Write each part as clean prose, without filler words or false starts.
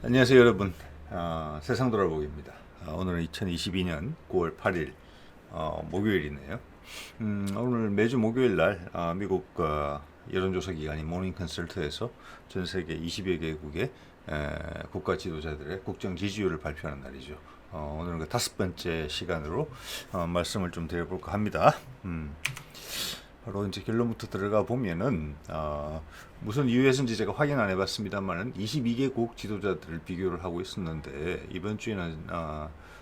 안녕하세요 여러분. 세상 돌아보기입니다. 오늘은 2022년 9월 8일 목요일이네요. 오늘 매주 목요일 날 미국 여론조사 기관인 모닝 컨설트에서 전 세계 20여 개국의 국가 지도자들의 국정 지지율을 발표하는 날이죠. 오늘은 그 다섯 번째 시간으로 말씀을 좀 드려볼까 합니다. 바로 이제 결론부터 들어가 보면은 무슨 이유에서인지 제가 확인 안 해봤습니다만은 22개국 지도자들을 비교를 하고 있었는데 이번 주에는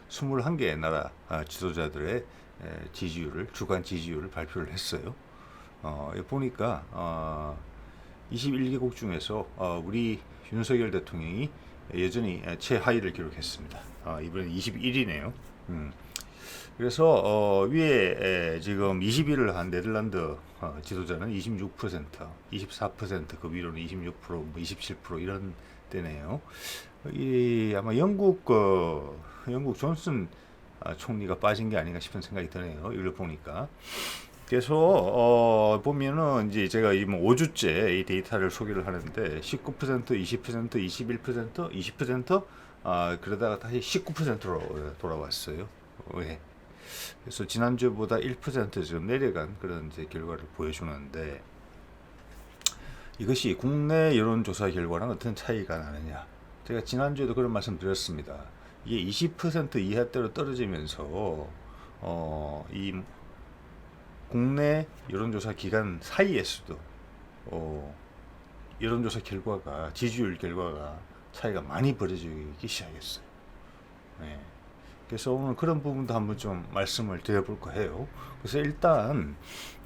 21개의 나라 지도자들의 지지율을 주간 지지율을 발표를 했어요. 보니까 21개국 중에서 우리 윤석열 대통령이 여전히 최하위를 기록했습니다. 이번엔 21위네요. 그래서 위에 지금 20위를 한 네덜란드 지도자는 26%, 24%, 그 위로는 26%, 뭐 27% 이런 때네요. 이 아마 영국 존슨 총리가 빠진 게 아닌가 싶은 생각이 드네요. 이걸 보니까. 그래서 보면은 이제 제가 이 5주째 이 데이터를 소개를 하는데 19%, 20%, 21%, 20% 그러다가 다시 19%로 돌아왔어요. 왜? 그래서 지난주보다 1% 지금 내려간 그런 이제 결과를 보여주는데 이것이 국내 여론조사 결과랑 어떤 차이가 나느냐. 제가 지난주에도 그런 말씀 드렸습니다. 이게 20% 이하대로 떨어지면서 이 국내 여론조사 기관 사이에서도 여론조사 결과가 지지율 결과가 차이가 많이 벌어지기 시작했어요. 네. 그래서 오늘 그런 부분도 한번 좀 말씀을 드려볼까 해요. 그래서 일단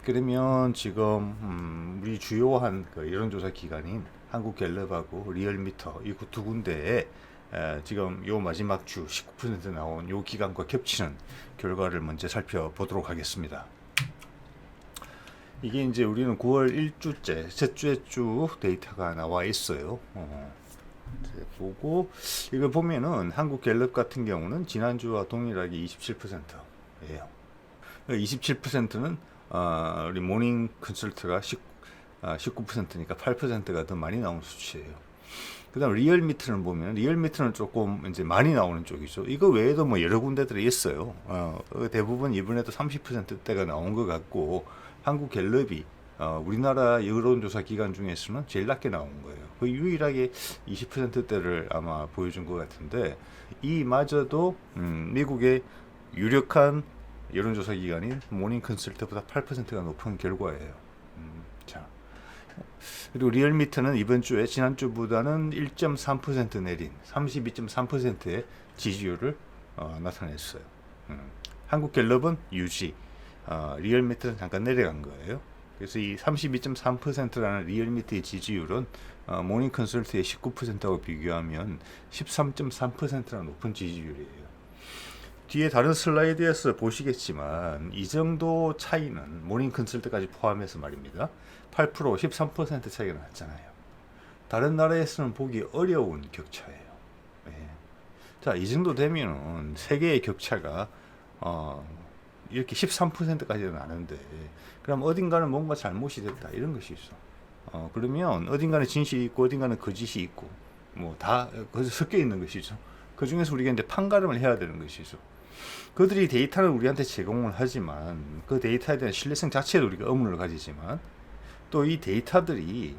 그러면 지금 우리 주요한 그 여론조사 기관인 한국갤럽하고 리얼미터 이 두 군데에 지금 요 마지막 주 19% 나온 요 기간과 겹치는 결과를 먼저 살펴보도록 하겠습니다. 이게 이제 우리는 9월 1주째, 셋째 주 데이터가 나와 있어요. 보고 이걸 보면은 한국갤럽 같은 경우는 지난주와 동일하게 27%예요. 27%는 우리 모닝 컨설트가 19%니까 8%가 더 많이 나온 수치예요. 그다음 리얼미터는 보면 리얼미터는 조금 이제 많이 나오는 쪽이죠. 이거 외에도 뭐 여러 군데들이 있어요. 대부분 이번에도 30%대가 나온 것 같고 한국갤럽이 우리나라 여론조사 기관 중에서는 제일 낮게 나온 거예요. 거의 유일하게 20%대를 아마 보여준 것 같은데 이마저도 미국의 유력한 여론조사 기관인 모닝 컨설트보다 8%가 높은 결과예요. 자, 그리고 리얼미터는 이번 주에 지난주보다는 1.3% 내린 32.3%의 지지율을 나타냈어요. 한국갤럽은 유지, 리얼미터는 잠깐 내려간 거예요. 그래서 이 32.3%라는 리얼미터의 지지율은 모닝 컨설트의 19%하고 비교하면 13.3%나 높은 지지율이에요. 뒤에 다른 슬라이드에서 보시겠지만 이 정도 차이는 모닝 컨설트까지 포함해서 말입니다. 8%, 13% 차이가 났잖아요. 다른 나라에서는 보기 어려운 격차예요. 네. 자, 이 정도 되면은 세계의 격차가 이렇게 13%까지는 나는데 그럼 어딘가는 뭔가 잘못이 됐다 이런 것이 있어. 그러면 어딘가는 진실이 있고 어딘가는 거짓이 있고 뭐 다 섞여 있는 것이죠. 그 중에서 우리가 이제 판가름을 해야 되는 것이죠. 그들이 데이터를 우리한테 제공을 하지만 그 데이터에 대한 신뢰성 자체도 우리가 의문을 가지지만 또 이 데이터들이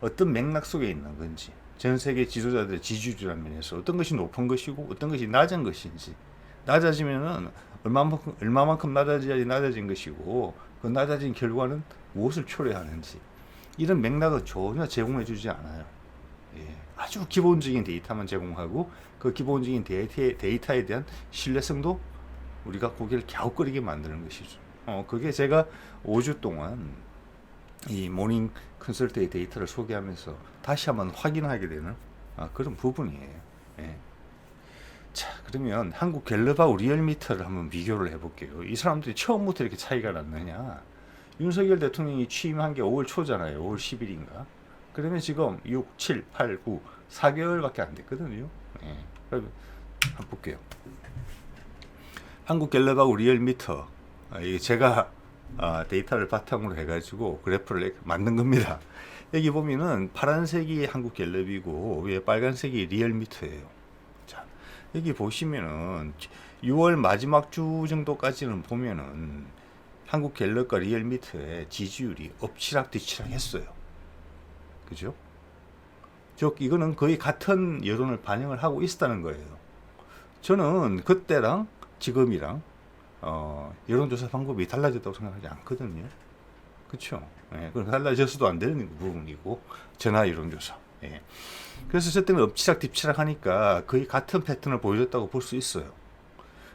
어떤 맥락 속에 있는 건지 전 세계 지도자들의 지지율이라는 면에서 어떤 것이 높은 것이고 어떤 것이 낮은 것인지 낮아지면은 얼마만큼 낮아져야지 낮아진 것이고 그 낮아진 결과는 무엇을 초래하는지 이런 맥락은 전혀 제공해 주지 않아요. 예, 아주 기본적인 데이터만 제공하고 그 기본적인 데이터에 대한 신뢰성도 우리가 고개를 갸웃거리게 만드는 것이죠. 그게 제가 5주 동안 이 모닝 컨설트의 데이터를 소개하면서 다시 한번 확인하게 되는 그런 부분이에요. 예. 자, 그러면 한국갤럽하고 리얼미터를 한번 비교를 해볼게요. 이 사람들이 처음부터 이렇게 차이가 났느냐? 윤석열 대통령이 취임한 게 5월 초잖아요. 5월 10일인가? 그러면 지금 6, 7, 8, 9, 4개월밖에 안 됐거든요. 예. 그럼 한번 볼게요. 한국갤럽하고 리얼미터. 이게 제가 데이터를 바탕으로 해가지고 그래프를 만든 겁니다. 여기 보면은 파란색이 한국갤럽이고 위에 빨간색이 리얼미터예요. 자, 여기 보시면은 6월 마지막 주 정도까지는 보면은 한국갤럽과 리얼미터의 지지율이 엎치락뒤치락 했어요. 그죠? 즉 이거는 거의 같은 여론을 반영을 하고 있었다는 거예요. 저는 그때랑 지금이랑 여론조사 방법이 달라졌다고 생각하지 않거든요. 그렇죠? 예, 그럼 달라져서도 안 되는 부분이고 전화 여론조사. 예. 그래서 저 때는 엎치락 뒤치락 하니까 거의 같은 패턴을 보여줬다고 볼 수 있어요.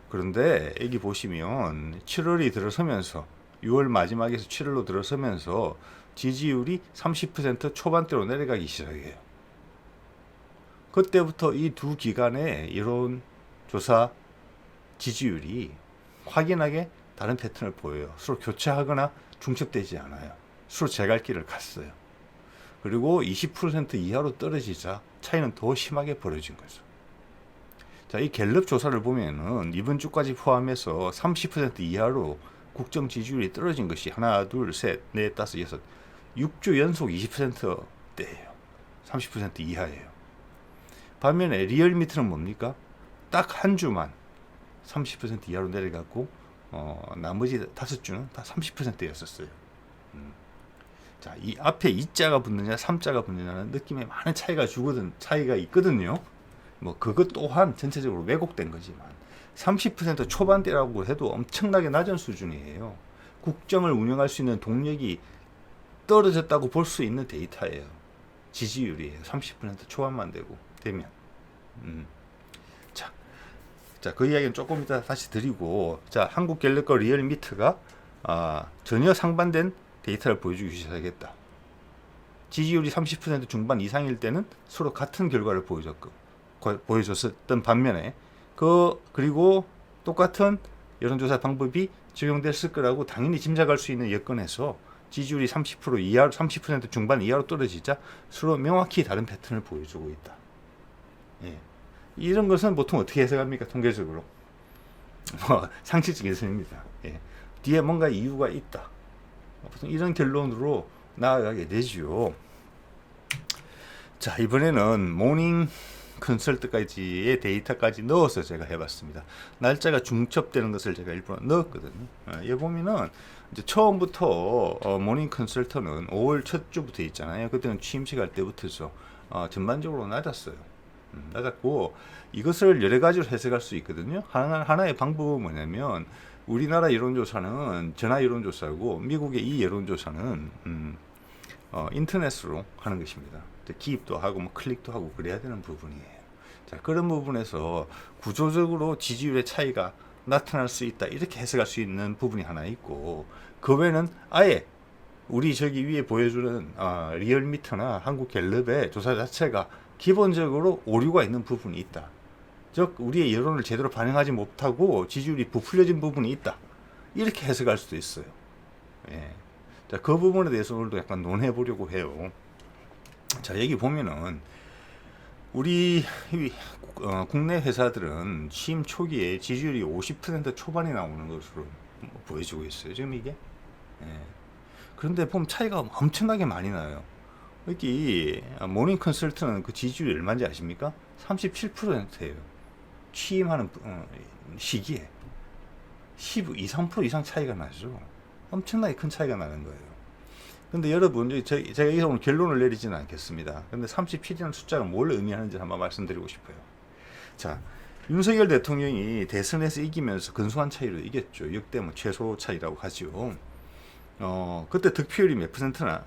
그런데 여기 보시면 7월이 들어서면서 6월 마지막에서 7월로 들어서면서 지지율이 30% 초반대로 내려가기 시작해요. 그때부터 이 두 기간의 여론조사 지지율이 확연하게 다른 패턴을 보여요. 서로 교차하거나 중첩되지 않아요. 서로 제갈길을 갔어요. 그리고 20% 이하로 떨어지자 차이는 더 심하게 벌어진 거죠. 자, 이 갤럽 조사를 보면은 이번 주까지 포함해서 30% 이하로 국정 지지율이 떨어진 것이 하나, 둘, 셋, 넷, 다섯, 여섯, 6주 연속 20%대예요. 30% 이하예요. 반면에 리얼미터는 뭡니까? 딱 한 주만 30% 이하로 내려갔고 나머지 5주는 다 30%였었어요. 자, 이 앞에 2자가 붙느냐 3자가 붙느냐는 느낌에 많은 차이가 있거든요. 뭐 그것 또한 전체적으로 왜곡된 거지만 30% 초반대라고 해도 엄청나게 낮은 수준이에요. 국정을 운영할 수 있는 동력이 떨어졌다고 볼 수 있는 데이터예요. 지지율이에요. 30% 초반만 되면. 자, 그 이야기는 조금 이따 다시 드리고, 자, 한국갤럽과 리얼미터가 전혀 상반된 데이터를 보여주기 시작했다. 지지율이 30% 중반 이상일 때는 서로 같은 결과를 보여줬었던 반면에 그리고 똑같은 여론조사 방법이 적용됐을 거라고 당연히 짐작할 수 있는 여건에서 지지율이 30% 이하로 30% 중반 이하로 떨어지자 서로 명확히 다른 패턴을 보여주고 있다. 예. 이런 것은 보통 어떻게 해석합니까? 통계적으로 상식적인 해석입니다. 예. 뒤에 뭔가 이유가 있다. 보통 이런 결론으로 나아가게 되죠. 자, 이번에는 모닝 컨설트까지의 데이터까지 넣어서 제가 해봤습니다. 날짜가 중첩되는 것을 제가 일부러 넣었거든요. 여기 보면은 이제 처음부터 모닝 컨설트는 5월 첫 주부터 있잖아요. 그때는 취임식 할 때부터죠. 전반적으로 낮았어요. 낮았고 이것을 여러 가지로 해석할 수 있거든요. 하나의 방법은 뭐냐면 우리나라 여론조사는 전화 여론조사고 미국의 이 여론조사는 인터넷으로 하는 것입니다. 기입도 하고 뭐 클릭도 하고 그래야 되는 부분이에요. 자, 그런 부분에서 구조적으로 지지율의 차이가 나타날 수 있다 이렇게 해석할 수 있는 부분이 하나 있고 그 외에는 아예 우리 저기 위에 보여주는 리얼미터나 한국갤럽의 조사 자체가 기본적으로 오류가 있는 부분이 있다. 즉 우리의 여론을 제대로 반영하지 못하고 지지율이 부풀려진 부분이 있다. 이렇게 해석할 수도 있어요. 예. 자, 그 부분에 대해서 오늘도 약간 논해 보려고 해요. 자, 여기 보면은 우리 국내 회사들은 취임 초기에 지지율이 50% 초반이 나오는 것으로 보여지고 있어요. 지금 이게. 예. 그런데 보면 차이가 엄청나게 많이 나요. 여기 모닝 컨설트는 그 지지율이 얼마인지 아십니까? 37%예요. 취임하는 시기에 12, 3% 이상 차이가 나죠. 엄청나게 큰 차이가 나는 거예요. 근데 여러분, 제가 여기서 오늘 결론을 내리지는 않겠습니다. 근데 37이라는 숫자가 뭘 의미하는지 한번 말씀드리고 싶어요. 자, 윤석열 대통령이 대선에서 이기면서 근소한 차이로 이겼죠. 역대 뭐 최소 차이라고 하죠. 그때 득표율이 몇 퍼센트냐?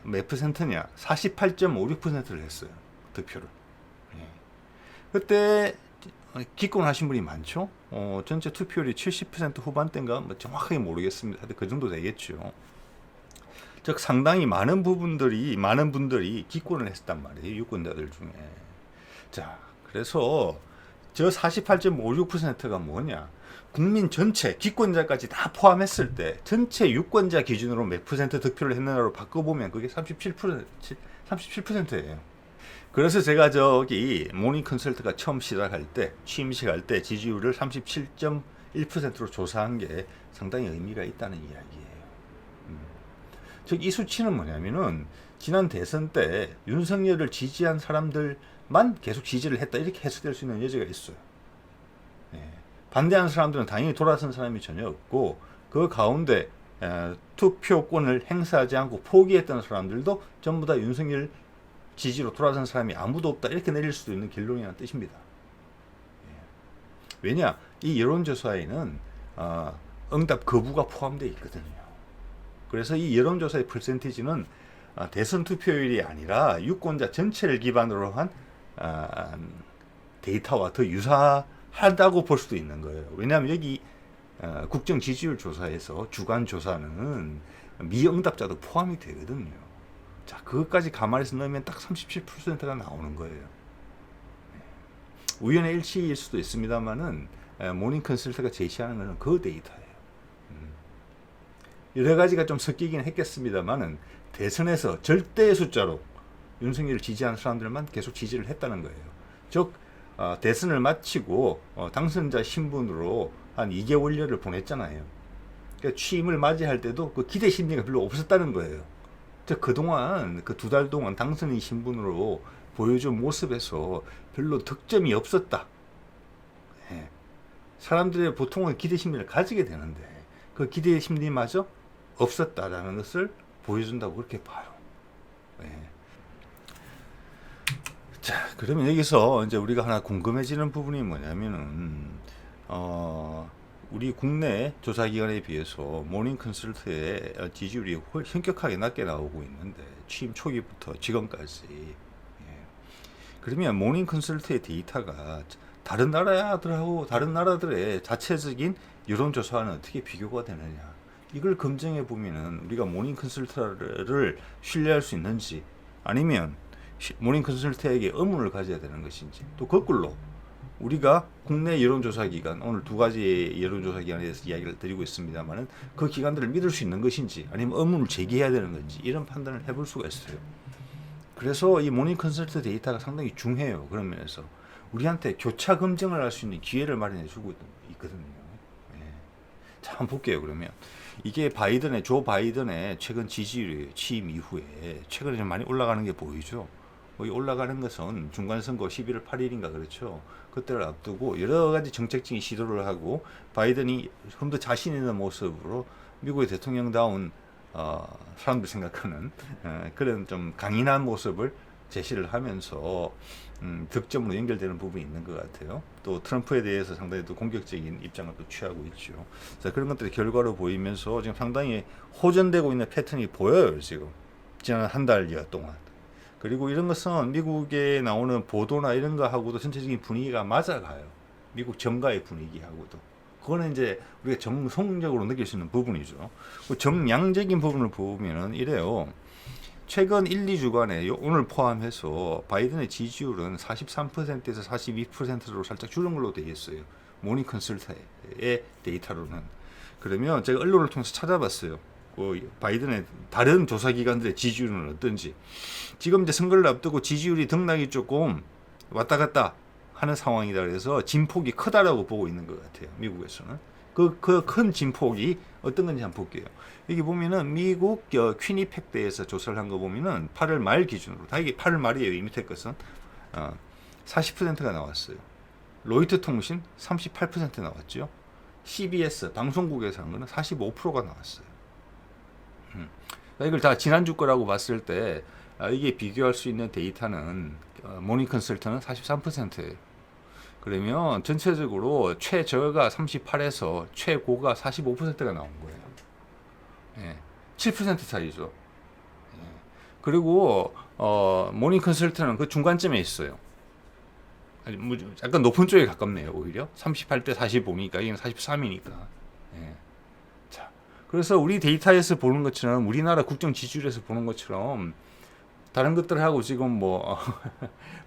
48.56%를 했어요. 득표를. 예. 그때 기권하신 분이 많죠. 전체 투표율이 70% 후반대인가 뭐 정확하게 모르겠습니다. 하여튼 그 정도 되겠죠. 즉 상당히 많은 분들이 기권을 했단 말이에요. 유권자들 중에. 자, 그래서 저 48.56%가 뭐냐? 국민 전체 기권자까지 다 포함했을 때 전체 유권자 기준으로 몇 퍼센트 득표를 했느냐로 바꿔보면 그게 37%예요. 그래서 제가 저기 모닝 컨설트가 처음 시작할 때 취임식 할 때 지지율을 37.1%로 조사한 게 상당히 의미가 있다는 이야기예요. 즉 이 수치는 뭐냐면은 지난 대선 때 윤석열을 지지한 사람들만 계속 지지를 했다 이렇게 해석될 수 있는 여지가 있어요. 예. 반대하는 사람들은 당연히 돌아선 사람이 전혀 없고 그 가운데 투표권을 행사하지 않고 포기했던 사람들도 전부 다 윤석열 지지로 돌아선 사람이 아무도 없다 이렇게 내릴 수도 있는 결론이라는 뜻입니다. 왜냐? 이 여론조사에는 응답 거부가 포함되어 있거든요. 그래서 이 여론조사의 퍼센티지는 대선 투표율이 아니라 유권자 전체를 기반으로 한 데이터와 더 유사하다고 볼 수도 있는 거예요. 왜냐하면 여기 국정 지지율 조사에서 주간 조사는 미응답자도 포함이 되거든요. 자, 그것까지 감안해서 넣으면 딱 37%가 나오는 거예요. 우연의 일치일 수도 있습니다만은 모닝 컨설트가 제시하는 것은 그 데이터예요. 여러 가지가 좀 섞이긴 했겠습니다만은 대선에서 절대 숫자로 윤석열을 지지하는 사람들만 계속 지지를 했다는 거예요. 즉 대선을 마치고 당선자 신분으로 한 2개월여를 보냈잖아요. 그러니까 취임을 맞이할 때도 그 기대 심리가 별로 없었다는 거예요. 즉 그동안 그 2달 동안 당선인 신분으로 보여준 모습에서 별로 득점이 없었다. 예. 사람들의 보통은 기대 심리를 가지게 되는데 그 기대 심리마저 없었다라는 것을 보여준다고 그렇게 봐요. 예. 자, 그러면 여기서 이제 우리가 하나 궁금해지는 부분이 뭐냐면은 우리 국내 조사기관에 비해서 모닝 컨설트의 지지율이 현격하게 낮게 나오고 있는데 취임 초기부터 지금까지. 그러면 모닝 컨설트의 데이터가 다른 나라들의 자체적인 여론조사와는 어떻게 비교가 되느냐, 이걸 검증해 보면은 우리가 모닝 컨설트를 신뢰할 수 있는지, 아니면 모닝 컨설트에게 의문을 가져야 되는 것인지, 또 거꾸로 우리가 국내 여론조사 기관, 오늘 2가지의 여론조사 기관에 대해서 이야기를 드리고 있습니다만은 그 기관들을 믿을 수 있는 것인지 아니면 의문을 제기해야 되는 건지, 이런 판단을 해볼 수가 있어요. 그래서 이 모닝 컨설트 데이터가 상당히 중요해요. 그런 면에서 우리한테 교차 검증을 할 수 있는 기회를 마련해 주고 있거든요. 예. 자, 한번 볼게요. 그러면 이게 조 바이든의 최근 지지율이 취임 이후에 최근에 좀 많이 올라가는 게 보이죠. 여기 올라가는 것은 중간선거 11월 8일인가 그렇죠. 그때를 앞두고 여러 가지 정책적인 시도를 하고 바이든이 좀 더 자신 있는 모습으로 미국의 대통령다운 사람들 생각하는 그런 좀 강인한 모습을 제시를 하면서 득점으로 연결되는 부분이 있는 것 같아요. 또 트럼프에 대해서 상당히 또 공격적인 입장을 또 취하고 있죠. 자, 그런 것들이 결과로 보이면서 지금 상당히 호전되고 있는 패턴이 보여요. 지금 지난 한 달여 동안. 그리고 이런 것은 미국에 나오는 보도나 이런 거하고도 전체적인 분위기가 맞아가요. 미국 정가의 분위기하고도. 그거는 이제 우리가 정성적으로 느낄 수 있는 부분이죠. 정량적인 부분을 보면은 이래요. 최근 1, 2주간에 오늘 포함해서 바이든의 지지율은 43%에서 42%로 살짝 줄은 걸로 되어 있어요. 모닝 컨설트의 데이터로는. 그러면 제가 언론을 통해서 찾아봤어요. 바이든의 다른 조사기관들의 지지율은 어떤지. 지금 이제 선거를 앞두고 지지율이 등락이 조금 왔다 갔다 하는 상황이다. 그래서 진폭이 크다라고 보고 있는 것 같아요. 미국에서는. 그 큰 진폭이 어떤 건지 한번 볼게요. 여기 보면은 미국 퀴니팩트에서 조사를 한 거 보면은 8월 말 기준으로, 다 이게 8월 말이에요. 이 밑에 것은 40%가 나왔어요. 로이터 통신 38% 나왔죠. CBS 방송국에서 한 거는 45%가 나왔어요. 이걸 다 지난주 거라고 봤을 때 이게 비교할 수 있는 데이터는 모닝 컨설트는 43%예요. 그러면 전체적으로 최저가 38에서 최고가 45%가 나온 거예요. 예, 7% 차이죠. 예. 그리고 모닝 컨설트는 그 중간점에 있어요. 약간 높은 쪽에 가깝네요. 오히려 38대 45니까 이건 43이니까. 예. 자, 그래서 우리 데이터에서 보는 것처럼, 우리나라 국정 지지율에서 보는 것처럼 다른 것들하고 지금 뭐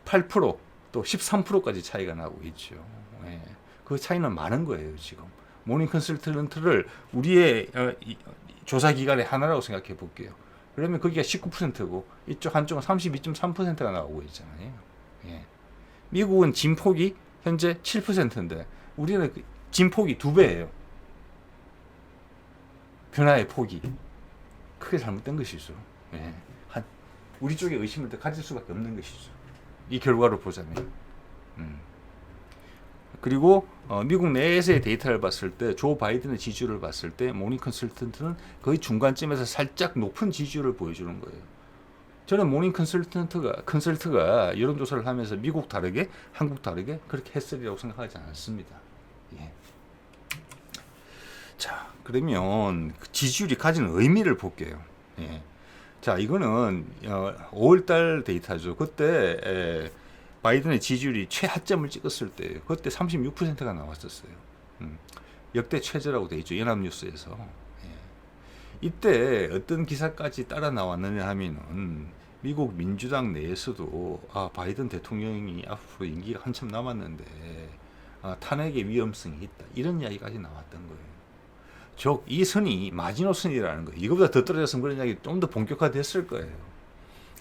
8% 또 13%까지 차이가 나고 있죠. 예. 그 차이는 많은 거예요. 지금 모닝 컨설턴트를 우리의 조사기관의 하나라고 생각해 볼게요. 그러면 거기가 19%고 이쪽 한쪽은 32.3%가 나오고 있잖아요. 예. 미국은 진폭이 현재 7%인데 우리는 진폭이 2배예요. 변화의 폭이 크게 잘못된 것이죠. 예. 우리 쪽에 의심을 더 가질 수밖에 없는 것이죠. 이 결과를 보자면. 그리고 미국 내에서의 데이터를 봤을 때 조 바이든의 지지율을 봤을 때 모닝 컨설턴트는 거의 중간쯤에서 살짝 높은 지지율을 보여주는 거예요. 저는 모닝 컨설트가 여론조사를 하면서 미국 다르게 한국 다르게 그렇게 했으리라고 생각하지 않습니다. 예. 자, 그러면 지지율이 가지는 의미를 볼게요. 예. 자, 이거는 5월달 데이터죠. 그때 바이든의 지지율이 최하점을 찍었을 때 그때 36%가 나왔었어요. 역대 최저라고 돼 있죠. 연합뉴스에서. 예. 이때 어떤 기사까지 따라 나왔느냐 하면은 미국 민주당 내에서도 바이든 대통령이 앞으로 임기가 한참 남았는데 탄핵의 위험성이 있다. 이런 이야기까지 나왔던 거예요. 즉, 이 선이 마지노선이라는 거예요. 이거보다 더 떨어졌으면 그런 이야기 좀 더 본격화됐을 거예요.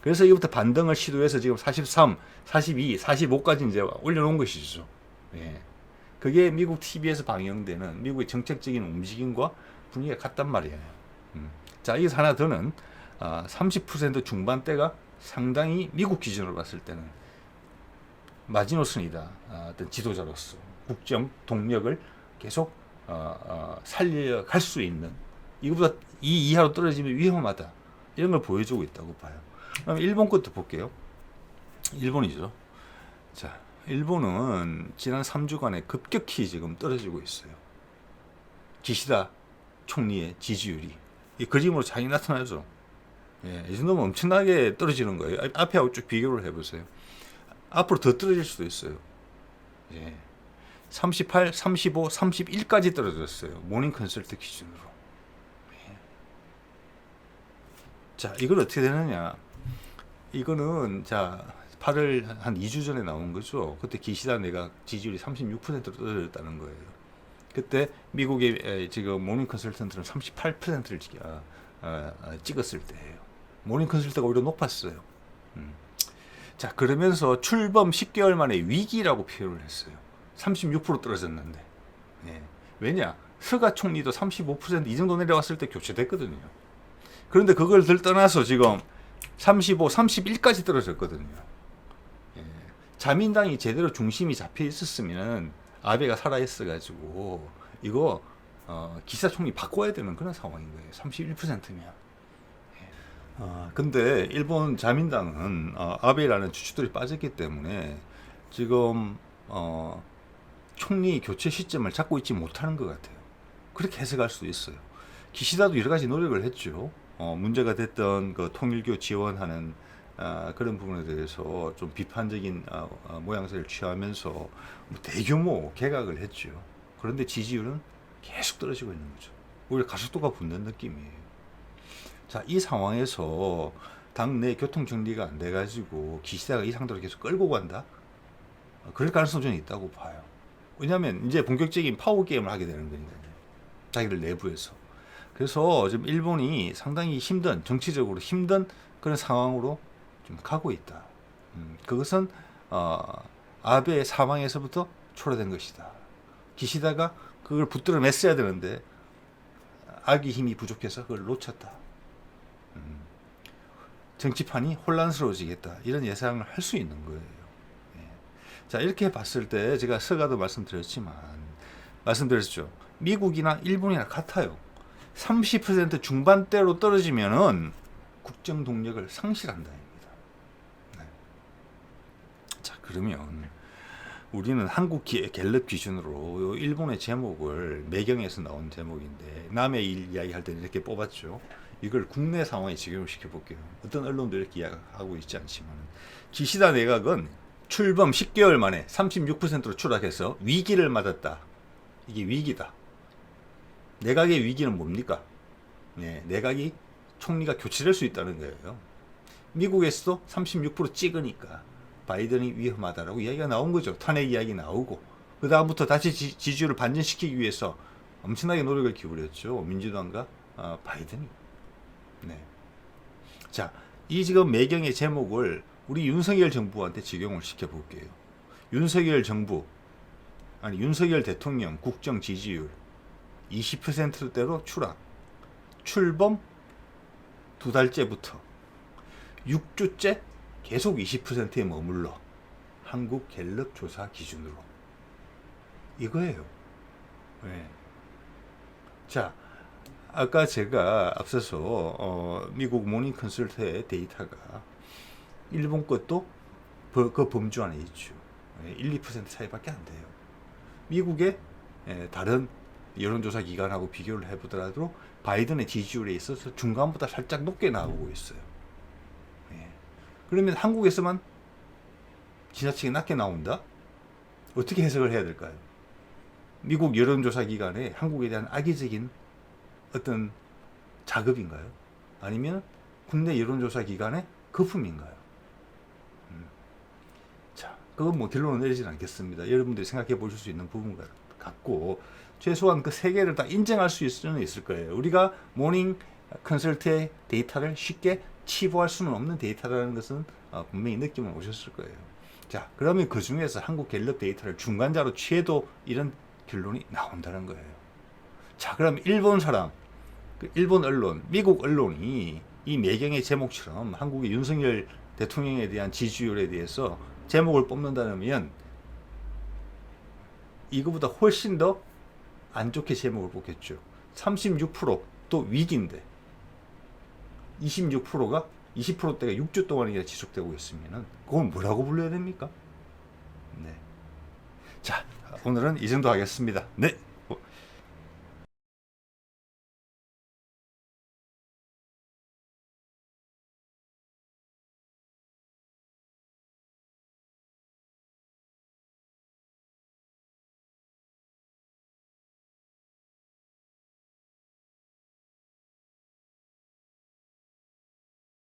그래서 이거부터 반등을 시도해서 지금 43, 42, 45까지 이제 올려놓은 것이죠. 예. 그게 미국 TV에서 방영되는 미국의 정책적인 움직임과 분위기가 같단 말이에요. 자, 여기서 하나 더는 30% 중반대가 상당히 미국 기준으로 봤을 때는 마지노선이다. 어떤 지도자로서 국정 동력을 계속 살려갈 수 있는, 이거보다 이 이하로 떨어지면 위험하다, 이런 걸 보여주고 있다고 봐요. 그럼 일본 것도 볼게요. 일본이죠. 자, 일본은 지난 3주간에 급격히 지금 떨어지고 있어요. 기시다 총리의 지지율이 이 그림으로 잘 나타나죠. 예, 이 정도면 엄청나게 떨어지는 거예요. 앞에하고 쭉 비교를 해보세요. 앞으로 더 떨어질 수도 있어요. 예. 38, 35, 31까지 떨어졌어요. 모닝 컨설트 기준으로. 예. 자, 이건 어떻게 되느냐. 이거는, 자, 8월 한 2주 전에 나온 거죠. 그때 기시다 내각 지지율이 36%로 떨어졌다는 거예요. 그때 미국의 지금 모닝 컨설턴트는 38%를 찍었을 때예요. 모닝 컨설트가 오히려 높았어요. 자, 그러면서 출범 10개월 만에 위기라고 표현을 했어요. 36% 떨어졌는데. 예. 왜냐? 스가 총리도 35% 이 정도 내려왔을 때 교체됐거든요. 그런데 그걸 떠나서 지금 35, 31까지 떨어졌거든요. 예. 자민당이 제대로 중심이 잡혀 있었으면 아베가 살아있어가지고 이거 기사 총리 바꿔야 되는 그런 상황인 거예요. 31%면. 근데 일본 자민당은 아베라는 주축들이 빠졌기 때문에 지금 총리 교체 시점을 잡고 있지 못하는 것 같아요. 그렇게 해석할 수도 있어요. 기시다도 여러 가지 노력을 했죠. 문제가 됐던 그 통일교 지원하는 그런 부분에 대해서 좀 비판적인 모양새를 취하면서 대규모 개각을 했죠. 그런데 지지율은 계속 떨어지고 있는 거죠. 오히려 가속도가 붙는 느낌이에요. 자, 이 상황에서 당내 교통 정리가 안 돼가지고 기시다가 이 상태로 계속 끌고 간다? 그럴 가능성이 좀 있다고 봐요. 왜냐하면 이제 본격적인 파워 게임을 하게 되는 거니까요. 자기들 내부에서. 그래서 지금 일본이 상당히 힘든, 정치적으로 힘든 그런 상황으로 좀 가고 있다. 그것은 아베의 사망에서부터 초래된 것이다. 기시다가 그걸 붙들어 맸어야 되는데 악의 힘이 부족해서 그걸 놓쳤다. 정치판이 혼란스러워지겠다. 이런 예상을 할 수 있는 거예요. 예. 자, 이렇게 봤을 때 제가 서가도 말씀드렸죠. 미국이나 일본이나 같아요. 30% 중반대로 떨어지면은 국정 동력을 상실한다입니다. 네. 자, 그러면 우리는 한국 갤럽 기준으로 일본의 제목을 매경에서 나온 제목인데 남의 일 이야기할 때는 이렇게 뽑았죠. 이걸 국내 상황에 적용을 시켜볼게요. 어떤 언론도 이렇게 이야기하고 있지 않지만 기시다 내각은 출범 10개월 만에 36%로 추락해서 위기를 맞았다. 이게 위기다. 내각의 위기는 뭡니까? 네, 내각이 총리가 교체될 수 있다는 거예요. 미국에서도 36% 찍으니까 바이든이 위험하다라고 이야기가 나온 거죠. 탄핵 이야기 나오고 그 다음부터 다시 지지율을 반전시키기 위해서 엄청나게 노력을 기울였죠. 민주당과 바이든이. 네. 자, 이 지금 매경의 제목을 우리 윤석열 정부한테 적용을 시켜볼게요. 윤석열 대통령 국정 지지율 20%대로 추락. 출범 2달째부터 6주째 계속 20%에 머물러. 한국 갤럽 조사 기준으로. 이거예요. 네. 자, 아까 제가 앞서서 미국 모닝 컨설트의 데이터가 일본 것도 그 범주 안에 있죠. 1, 2% 차이밖에 안 돼요. 미국의 다른 여론조사 기관하고 비교를 해보더라도 바이든의 지지율에 있어서 중간보다 살짝 높게 나오고 있어요. 그러면 한국에서만 지나치게 낮게 나온다? 어떻게 해석을 해야 될까요? 미국 여론조사 기관에 한국에 대한 악의적인 어떤 작업인가요? 아니면 국내 여론조사 기관의 거품인가요? 자, 그건 뭐 결론을 내리진 않겠습니다. 여러분들이 생각해 보실 수 있는 부분 같고, 최소한 그 세 개를 다 인정할 수는 있을 거예요. 우리가 모닝 컨설트의 데이터를 쉽게 치부할 수는 없는 데이터라는 것은 분명히 느낌을 오셨을 거예요. 자, 그러면 그 중에서 한국 갤럽 데이터를 중간자로 취해도 이런 결론이 나온다는 거예요. 자, 그럼 일본 사람, 일본 언론, 미국 언론이 이 매경의 제목처럼 한국의 윤석열 대통령에 대한 지지율에 대해서 제목을 뽑는다면 이거보다 훨씬 더 안 좋게 제목을 뽑겠죠. 36%또 위기인데 26%가 20%대가 6주 동안이나 지속되고 있으면은 그건 뭐라고 불러야 됩니까? 네. 자, 오늘은 이 정도 하겠습니다. 네.